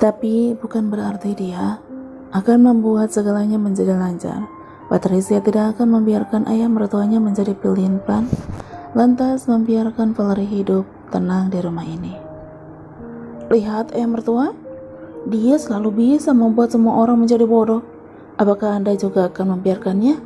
Tapi bukan berarti dia akan membuat segalanya menjadi lancar. Patricia tidak akan membiarkan ayah mertuanya menjadi pelin pelan, lantas membiarkan Valerie hidup tenang di rumah ini. Lihat ayah mertua, dia selalu bisa membuat semua orang menjadi bodoh. Apakah Anda juga akan membiarkannya?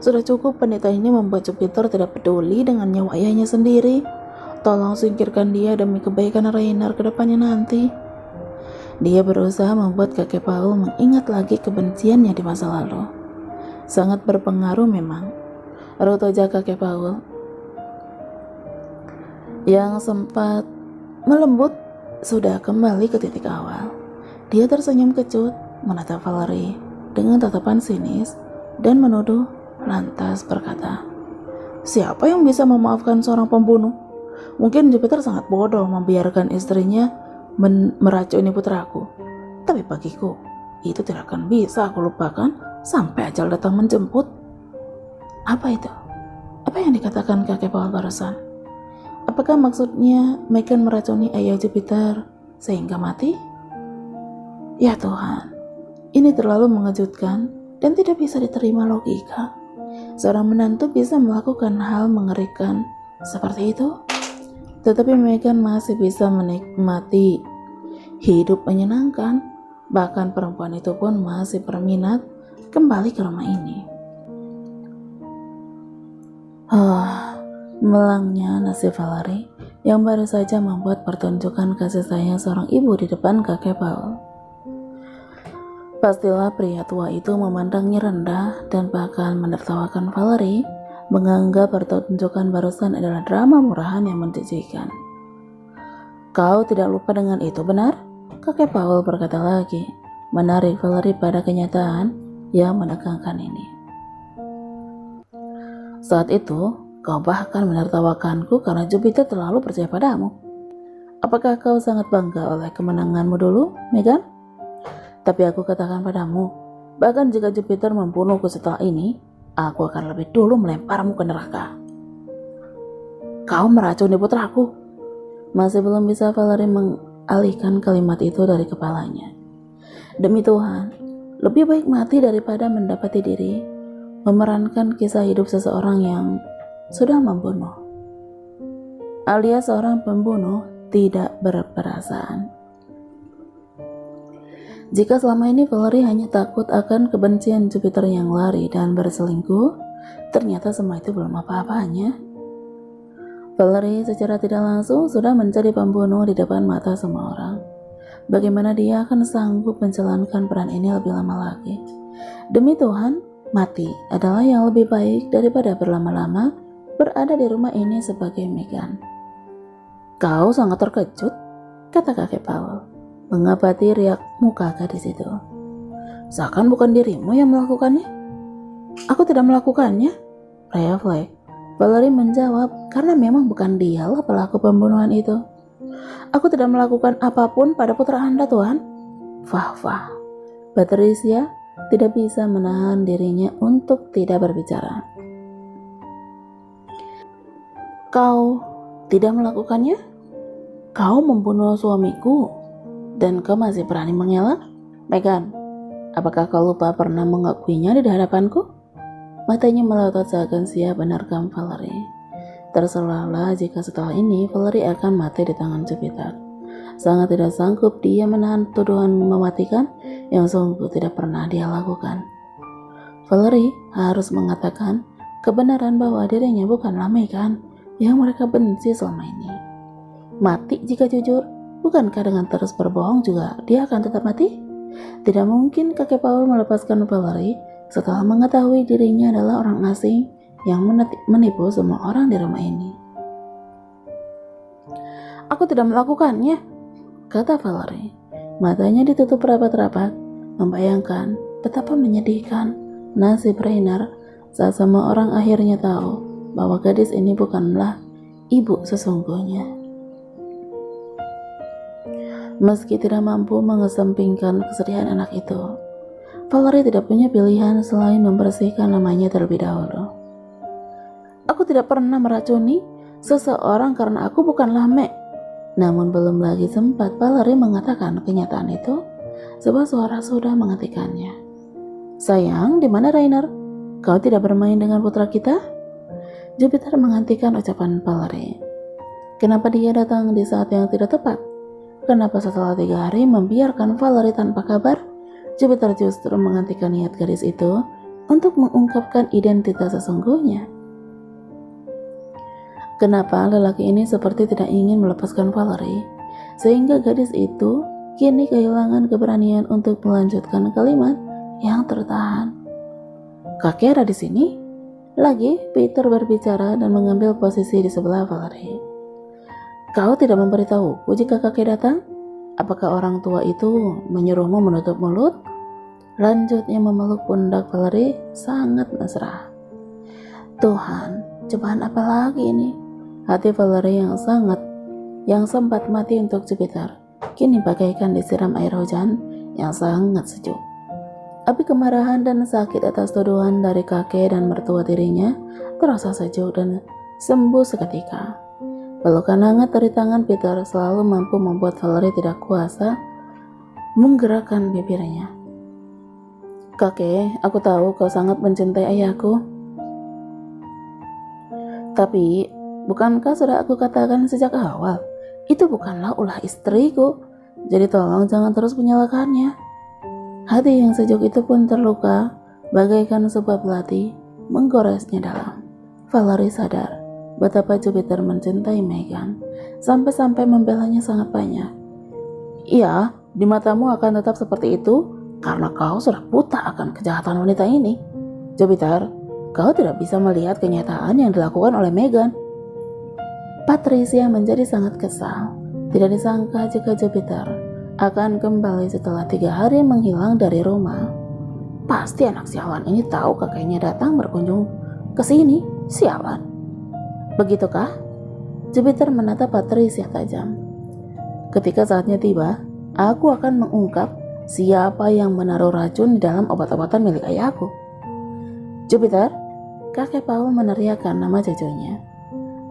Sudah cukup pendeta ini membuat Jupiter tidak peduli dengan nyawa ayahnya sendiri. Tolong singkirkan dia demi kebaikan Rainer ke depannya nanti. Dia berusaha membuat kakek Paul mengingat lagi kebenciannya di masa lalu. Sangat berpengaruh memang. Raut wajah kakek Paul yang sempat melembut sudah kembali ke titik awal. Dia tersenyum kecut, menatap Valerie dengan tatapan sinis dan menuduh, lantas berkata, "Siapa yang bisa memaafkan seorang pembunuh? Mungkin Jupiter sangat bodoh membiarkan istrinya meracuni putraku. Tapi bagiku, itu tidak akan bisa aku lupakan sampai ajal datang menjemput." Apa itu? Apa yang dikatakan kakek Paul barusan? Apakah maksudnya Megan meracuni ayah Jupiter sehingga mati? Ya Tuhan, ini terlalu mengejutkan dan tidak bisa diterima logika. Seorang menantu bisa melakukan hal mengerikan seperti itu? Tetapi Megan masih bisa menikmati hidup menyenangkan. Bahkan perempuan itu pun masih berminat kembali ke rumah ini. Melangnya nasib Valerie yang baru saja membuat pertunjukan kasih sayang seorang ibu di depan kakek Paul. Pastilah pria tua itu memandangnya rendah dan bahkan menertawakan Valerie, menganggap pertunjukan barusan adalah drama murahan yang menjijikan. "Kau tidak lupa dengan itu, benar?" kakek Paul berkata lagi, menarik Valerie pada kenyataan yang menegangkan ini. "Saat itu, kau bahkan menertawakanku karena Jupiter terlalu percaya padamu. Apakah kau sangat bangga oleh kemenanganmu dulu, Megan? Tapi aku katakan padamu, bahkan jika Jupiter membunuhku setelah ini, aku akan lebih dulu melemparmu ke neraka." "Kau meracuni putraku." Masih belum bisa Valerie mengalihkan kalimat itu dari kepalanya. Demi Tuhan, lebih baik mati daripada mendapati diri memerankan kisah hidup seseorang yang sudah membunuh, alias seorang pembunuh tidak berperasaan. Jika selama ini Valerie hanya takut akan kebencian Jupiter yang lari dan berselingkuh, ternyata semua itu belum apa-apanya. Valerie secara tidak langsung sudah menjadi pembunuh di depan mata semua orang. Bagaimana dia akan sanggup menjalankan peran ini lebih lama lagi? Demi Tuhan, mati adalah yang lebih baik daripada berlama-lama berada di rumah ini sebagai Megan. "Kau sangat terkejut," kata kakek Paul, mengabati riakmu kakak di situ. "Seakan bukan dirimu yang melakukannya." "Aku tidak melakukannya," refleks Valerie menjawab, karena memang bukan dialah pelaku pembunuhan itu. "Aku tidak melakukan apapun pada putra Anda, Tuhan." Fah. Patricia tidak bisa menahan dirinya untuk tidak berbicara. "Kau tidak melakukannya? Kau membunuh suamiku dan kau masih berani mengelak? Megan, apakah kau lupa pernah mengakuinya di hadapanku?" Matanya melotot seakan siap menerkam Valerie. Terserahlah jika setelah ini Valerie akan mati di tangan Jupiter. Sangat tidak sanggup dia menahan tuduhan mematikan yang sungguh tidak pernah dia lakukan. Valerie harus mengatakan kebenaran bahwa dirinya bukanlah Megan yang mereka benci selama ini. Mati jika jujur, bukankah dengan terus berbohong juga dia akan tetap mati? Tidak mungkin kakek Paul melepaskan Valerie setelah mengetahui dirinya adalah orang asing yang menipu semua orang di rumah ini. "Aku tidak melakukannya," kata Valerie. Matanya ditutup rapat-rapat, membayangkan betapa menyedihkan nasib Rainer saat semua orang akhirnya tahu bahwa gadis ini bukanlah ibu sesungguhnya. Meski tidak mampu mengesampingkan kesedihan anak itu, Valerie tidak punya pilihan selain membersihkan namanya terlebih dahulu. "Aku tidak pernah meracuni seseorang karena aku bukanlah Namun belum lagi sempat Valerie mengatakan kenyataan itu, sebuah suara sudah menghentikannya. Sayang, di mana Rainer? Kau tidak bermain dengan putra kita? Jupiter menghentikan ucapan Valerie. Kenapa dia datang di saat yang tidak tepat? Kenapa setelah 3 hari membiarkan Valerie tanpa kabar, Jupiter justru menghentikan niat gadis itu untuk mengungkapkan identitas sesungguhnya? Kenapa lelaki ini seperti tidak ingin melepaskan Valerie, sehingga gadis itu kini kehilangan keberanian untuk melanjutkan kalimat yang tertahan. Kakek ada di sini? Lagi Peter berbicara dan mengambil posisi di sebelah Valerie. Kau tidak memberitahuku jika kakek datang? Apakah orang tua itu menyuruhmu menutup mulut? Lanjutnya memeluk pundak Valerie sangat mesra. Tuhan, cobaan apa lagi ini? Hati Valerie yang sempat mati untuk Jupiter, kini bagaikan disiram air hujan yang sangat sejuk. Api kemarahan dan sakit atas tuduhan dari kakek dan mertua tirinya terasa sejuk dan sembuh seketika. Pelukan hangat dari tangan Peter selalu mampu membuat Valerie tidak kuasa menggerakkan bibirnya. Kakek, aku tahu kau sangat mencintai ayahku. Tapi, bukankah sudah aku katakan sejak awal, itu bukanlah ulah istriku, jadi tolong jangan terus menyalahkannya. Hati yang sejuk itu pun terluka, bagaikan sebuah belati, menggoresnya dalam. Valerie sadar betapa Jupiter mencintai Meghan, sampai-sampai membelanya sangat banyak. Iya, di matamu akan tetap seperti itu, karena kau sudah buta akan kejahatan wanita ini. Jupiter, kau tidak bisa melihat kenyataan yang dilakukan oleh Meghan. Patricia menjadi sangat kesal. Tidak disangka jika Jupiter akan kembali setelah 3 hari menghilang dari rumah. Pasti anak sialan ini tahu kakeknya datang berkunjung ke sini. Sialan. Begitukah? Jupiter menatap Patricia tajam. Ketika saatnya tiba, aku akan mengungkap siapa yang menaruh racun di dalam obat-obatan milik ayahku. Jupiter, kakek Paul meneriakkan nama cucunya.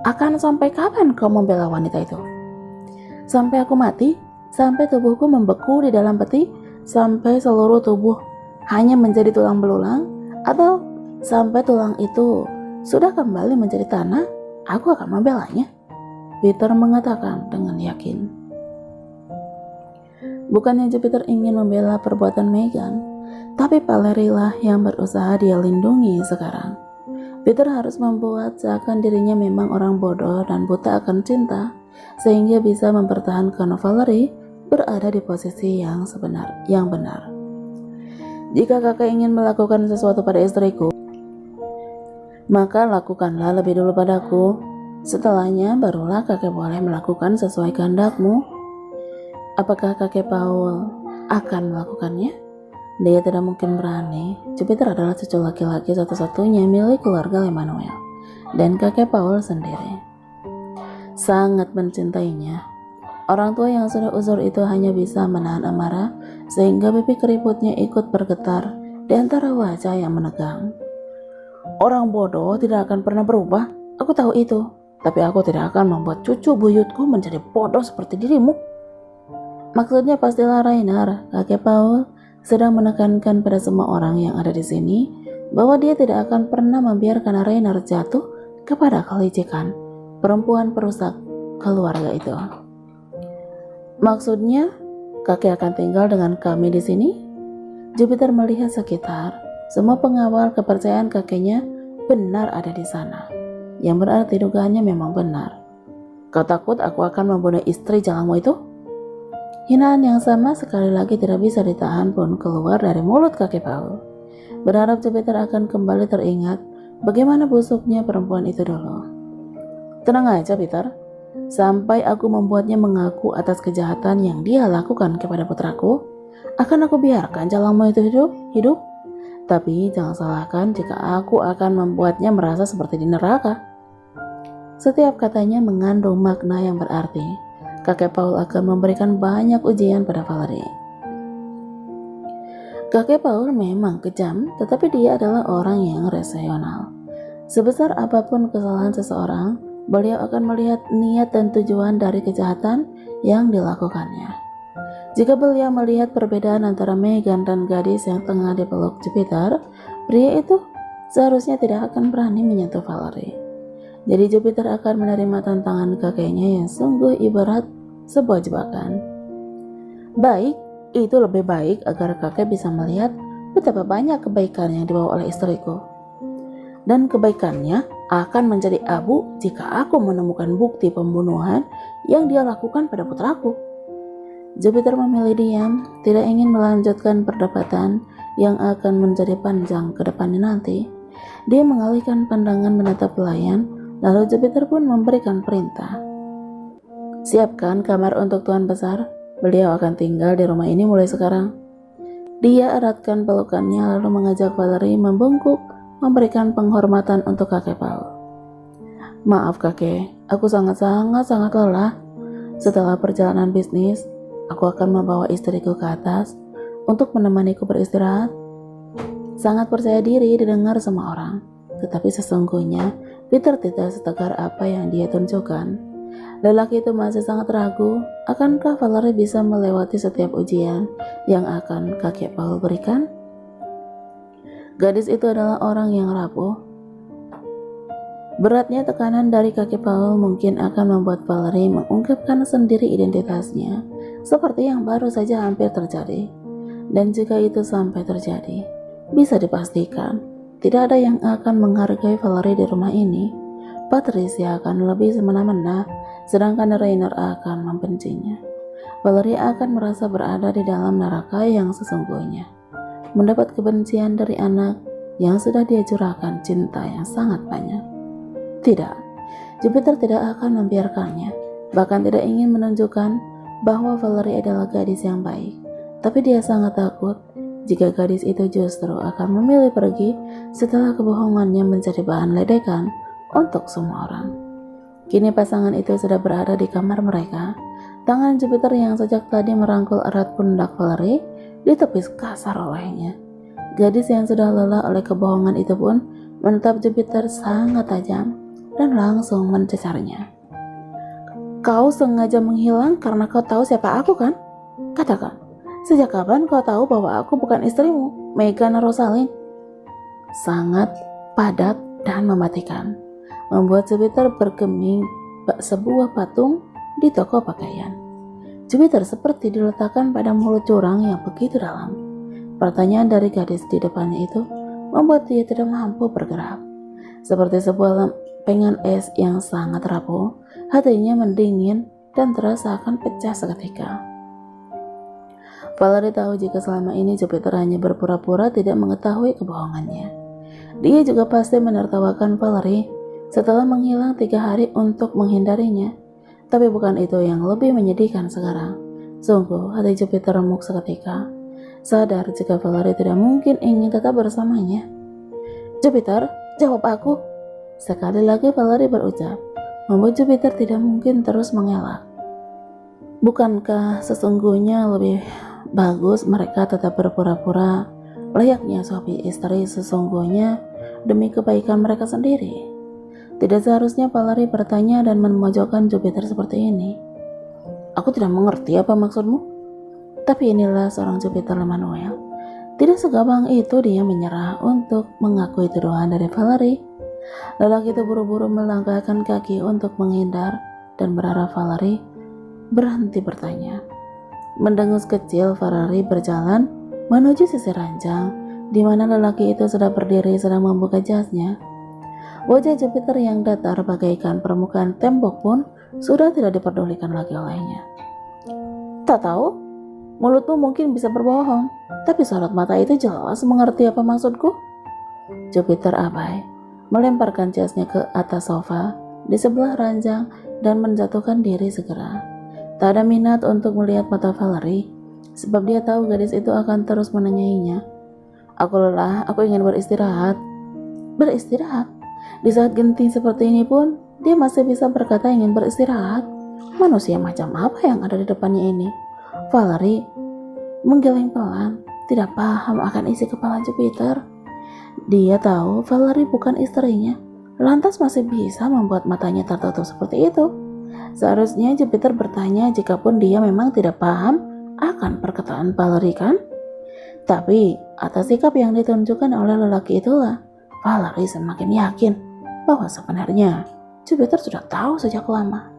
Akan sampai kapan kau membela wanita itu? Sampai aku mati? Sampai tubuhku membeku di dalam peti? Sampai seluruh tubuh hanya menjadi tulang belulang? Atau sampai tulang itu sudah kembali menjadi tanah? Aku akan membelanya, Peter mengatakan dengan yakin. Bukannya Jupiter ingin membela perbuatan Meghan, tapi Valerie lah yang berusaha dia lindungi sekarang. Peter harus membuat seakan dirinya memang orang bodoh dan buta akan cinta, sehingga bisa mempertahankan Valerie berada di posisi yang benar. Jika kakak ingin melakukan sesuatu pada istriku, maka lakukanlah lebih dulu padaku. Setelahnya barulah kakek boleh melakukan sesuai kehendakmu. Apakah kakek Paul akan melakukannya? Dia tidak mungkin berani. Jupiter adalah cucu laki-laki satu-satunya milik keluarga Emmanuel dan kakek Paul sendiri. Sangat mencintainya. Orang tua yang sudah uzur itu hanya bisa menahan amarah sehingga pipi keriputnya ikut bergetar di antara wajah yang menegang. Orang bodoh tidak akan pernah berubah. Aku tahu itu. Tapi aku tidak akan membuat cucu buyutku menjadi bodoh seperti dirimu. Maksudnya pastilah Rainer, kakek Paul sedang menekankan pada semua orang yang ada di sini bahwa dia tidak akan pernah membiarkan Rainer jatuh kepada kelicikan perempuan perusak keluarga itu. Maksudnya, kakek akan tinggal dengan kami di sini? Jupiter melihat sekitar. Semua pengawal kepercayaan kakeknya benar ada di sana, yang berarti dugaannya memang benar. Kau takut aku akan membunuh istri jalamu itu? Hinaan yang sama sekali lagi tidak bisa ditahan pun keluar dari mulut kakek Paul. Berharap Jupiter akan kembali teringat bagaimana busuknya perempuan itu dulu. Tenang aja Peter, sampai aku membuatnya mengaku atas kejahatan yang dia lakukan kepada putraku, akan aku biarkan jalamu itu hidup. Tapi jangan salahkan jika aku akan membuatnya merasa seperti di neraka. Setiap katanya mengandung makna yang berarti. Kakek Paul akan memberikan banyak ujian pada Valerie. Kakek Paul memang kejam, tetapi dia adalah orang yang rasional. Sebesar apapun kesalahan seseorang, beliau akan melihat niat dan tujuan dari kejahatan yang dilakukannya. Jika beliau melihat perbedaan antara Megan dan gadis yang tengah dipeluk Jupiter, pria itu seharusnya tidak akan berani menyentuh Valerie. Jadi Jupiter akan menerima tantangan kakeknya yang sungguh ibarat sebuah jebakan. Baik, itu lebih baik agar kakek bisa melihat betapa banyak kebaikan yang dibawa oleh istriku. Dan kebaikannya akan menjadi abu jika aku menemukan bukti pembunuhan yang dia lakukan pada putraku. Jupiter memilih diam, tidak ingin melanjutkan perdebatan yang akan menjadi panjang ke depannya nanti. Dia mengalihkan pandangan menatap pelayan, lalu Jupiter pun memberikan perintah. Siapkan kamar untuk Tuan Besar, beliau akan tinggal di rumah ini mulai sekarang. Dia eratkan pelukannya lalu mengajak Valerie membungkuk, memberikan penghormatan untuk kakek Paul. Maaf kakek, aku sangat lelah. Setelah perjalanan bisnis, aku akan membawa istriku ke atas untuk menemaniku beristirahat. Sangat percaya diri didengar semua orang, tetapi sesungguhnya Peter tidak setegar apa yang dia tunjukkan. Lelaki itu masih sangat ragu, akankah Valerie bisa melewati setiap ujian yang akan kakek Paul berikan? Gadis itu adalah orang yang rapuh. Beratnya tekanan dari kakek Paul mungkin akan membuat Valerie mengungkapkan sendiri identitasnya, seperti yang baru saja hampir terjadi. Dan jika itu sampai terjadi, bisa dipastikan tidak ada yang akan menghargai Valerie di rumah ini. Patricia akan lebih semena-mena, sedangkan Rainer akan membencinya. Valerie akan merasa berada di dalam neraka yang sesungguhnya, mendapat kebencian dari anak yang sudah dia curahkan cinta yang sangat banyak. Tidak, Jupiter tidak akan membiarkannya, bahkan tidak ingin menunjukkan bahwa Valerie adalah gadis yang baik. Tapi dia sangat takut jika gadis itu justru akan memilih pergi setelah kebohongannya menjadi bahan ledekan untuk semua orang. Kini pasangan itu sudah berada di kamar mereka. Tangan Jupiter yang sejak tadi merangkul erat pundak Valerie ditepis kasar olehnya. Gadis yang sudah lelah oleh kebohongan itu pun menatap Jupiter sangat tajam dan langsung mencecarnya. Kau sengaja menghilang karena kau tahu siapa aku kan? Katakan, sejak kapan kau tahu bahwa aku bukan istrimu, Megan Rosalind? Sangat padat dan mematikan, membuat Jupiter bergeming sebuah patung di toko pakaian. Jupiter seperti diletakkan pada mulut jurang yang begitu dalam. Pertanyaan dari gadis di depannya itu membuat dia tidak mampu bergerak. Seperti sebuah lempengan es yang sangat rapuh, hatinya mendingin dan terasa akan pecah seketika. Valerie tahu jika selama ini Jupiter hanya berpura-pura tidak mengetahui kebohongannya. Dia juga pasti menertawakan Valerie setelah menghilang 3 hari untuk menghindarinya. Tapi bukan itu yang lebih menyedihkan sekarang. Sungguh hati Jupiter remuk seketika, sadar jika Valerie tidak mungkin ingin tetap bersamanya. Jupiter, jawab aku. Sekali lagi Valerie berucap, membuat Jupiter tidak mungkin terus mengelak. Bukankah sesungguhnya lebih bagus mereka tetap berpura-pura layaknya suami istri sesungguhnya demi kebaikan mereka sendiri? Tidak seharusnya Valerie bertanya dan memojokkan Jupiter seperti ini. Aku tidak mengerti apa maksudmu. Tapi inilah seorang Jupiter Emmanuel. Tidak segampang itu dia menyerah untuk mengakui tuduhan dari Valerie. Lelaki itu buru-buru melangkahkan kaki untuk menghindar dan berharap Valerie berhenti bertanya. Mendengus kecil, Valerie berjalan menuju sisi ranjang di mana lelaki itu sudah berdiri sedang membuka jasnya. Wajah Jupiter yang datar bagaikan permukaan tembok pun sudah tidak diperdulikan lagi olehnya. Tak tahu, mulutmu mungkin bisa berbohong, tapi sorot mata itu jelas mengerti apa maksudku. Jupiter abai, melemparkan jasnya ke atas sofa di sebelah ranjang dan menjatuhkan diri segera. Tak ada minat untuk melihat mata Valerie, sebab dia tahu gadis itu akan terus menanyainya. Aku lelah, aku ingin beristirahat. Beristirahat? Di saat genting seperti ini pun, dia masih bisa berkata ingin beristirahat. Manusia macam apa yang ada di depannya ini? Valerie menggeleng pelan, tidak paham akan isi kepala Jupiter. Dia tahu Valerie bukan istrinya, lantas masih bisa membuat matanya tertutup seperti itu? Seharusnya Jupiter bertanya jikapun dia memang tidak paham akan perkataan Valerie kan? Tapi atas sikap yang ditunjukkan oleh lelaki itulah, Valerie semakin yakin bahwa sebenarnya Jupiter sudah tahu sejak lama